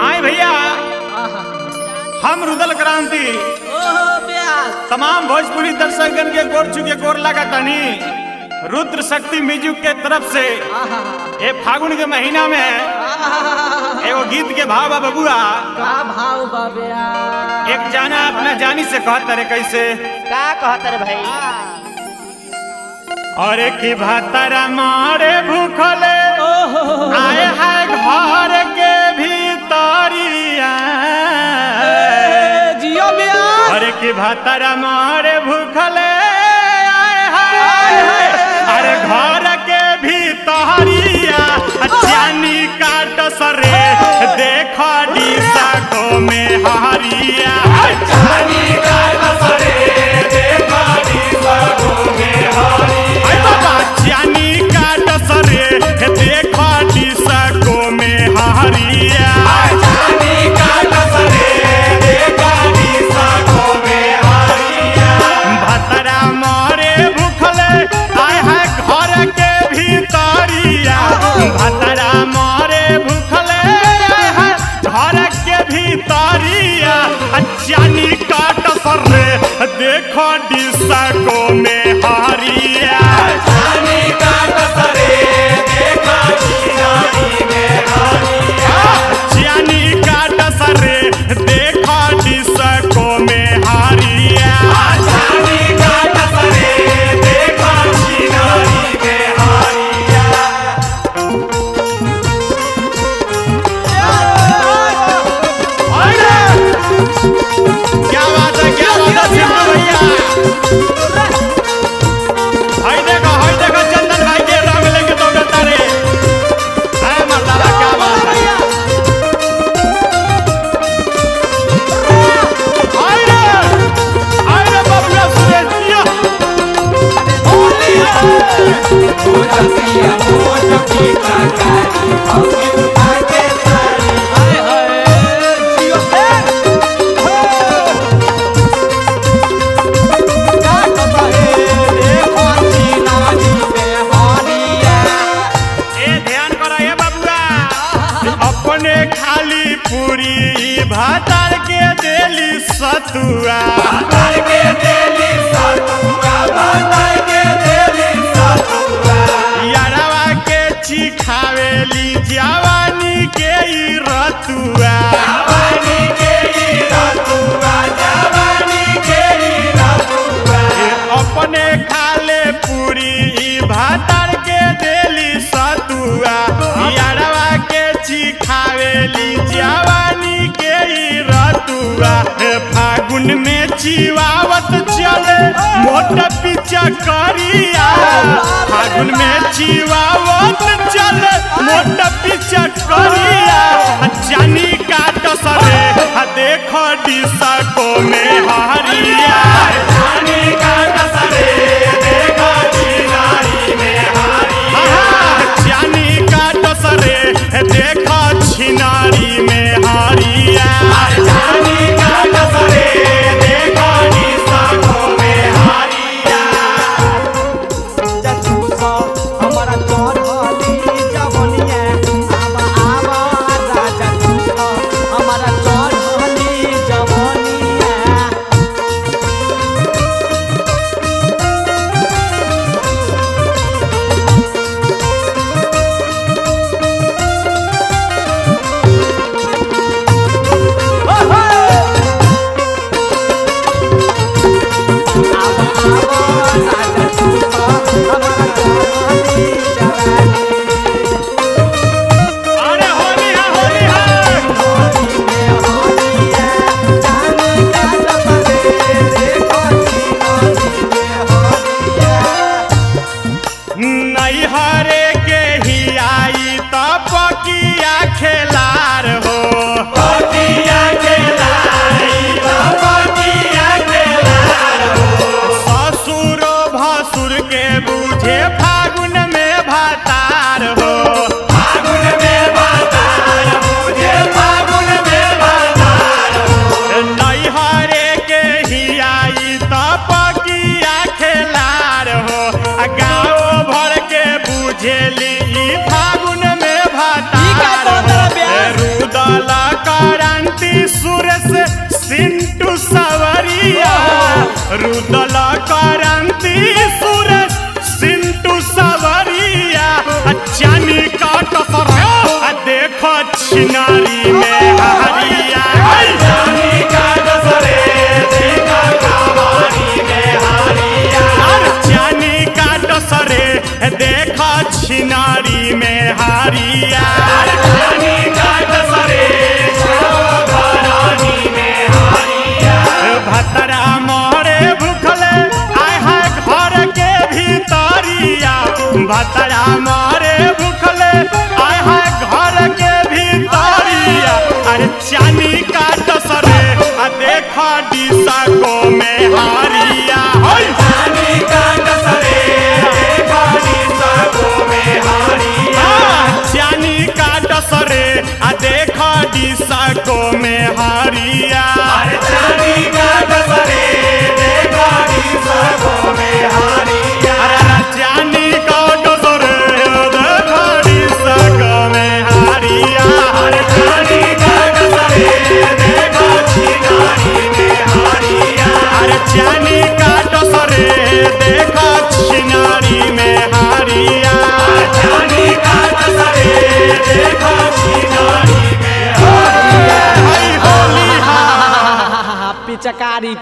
आए भैया, हम रुदल क्रांति तमाम भोजपुरी दर्शकगण के गोर चुके गोर लगा तनी रुद्र शक्ति म्यूजिक के तरफ से ये फागुन के महीना में एगो गीत के भाव बबुआ का भाव बाबेया एक जाना अपना जानी से कहता रे कैसे का कहता रे भाई और की भातारा मारे भूखले आए है घर के भीतरिया जियो मिया और की भातारा मारे भूखले आए है अरे घर के भीतरिया जानी काट सरे देखो डीसा को में हरिया जानी काट सरे देखो डीसा को में हरिया जानी काट सरे देखो डीसा को में हरिया जानी काट सरे देखो डीसा को में हरिया भतरा मारे भूखले आए है घर के भीतरिया भतरा मारे भूखले आए है घर के भीतरिया जानी काट सरे देखो डीसा को में हरिया जानी काट सरे देखो डीसा में हरिया जानी काट सरे देखो डीसा को में हरिया जानी काट सरे देखो डीसा में हरिया क्या बात है सिद्धू भैया हाय देखो चंदन भाई के रंग लेके दौड़ता रे है मसाला क्या बात है हाय रे बाबूया सुरेश जिया होली है ओ जसिया ओ जकी का कारी भौजी उठा के सारी हाय हाय जियो से अपने खाली पूरी भातार के देली सतुआ भातार के देली सतुआ भातार के देली सतुआ यारवा के चिखावेली जवानी के ई रतुआ जवानी के ई रतुआ जवानी के ई रतुआ अपने खाले पूरी भातार के देली सतुआ यारवा के चिखावेली जवानी के ई रतुआ फागुन में चिवावत चले मोटा पीछा करिया फागुन में चिवावत चले मोटा पीछा करिया जानी काट सरे देखो डीसा को में हरिया जानी काट सरे देखो डीसा में हरिया जानी काट सरे देखो छिनारी में हरिया जानी काट सरे देखो डीसा को में हरिया जतुसा हमारा चढ़ली जवनिया आवा आवा राजा तुसा हमारा चढ़ली जवनिया छिनारी में हरिया चानी का डसरे देखा कवारी में हरिया चानी का डसरे देखा छिनारी में हरिया चानी का डसरे घरानी में हरिया भतरा मोरे भूखले आए है घर के भीतरिया भतरा मोरे भूखले आए है घर के भीतरिया अरे चानी का डसरे देखा डिसा को में हारिया चानी का डसरे देखा डिसा को में हरिया चानी का डसरे देखा डिसा को में हारिया चानी का डसरे देखा डिसा को में हरिया चानी का डसरे देखा डिसा को में हारिया चानी का डसरे देखा छिनारी में हरिया चानी का डसरे देखा छिनारी में हारिया चानी का डसरे देखा छिनारी में हरिया होली पिचकारी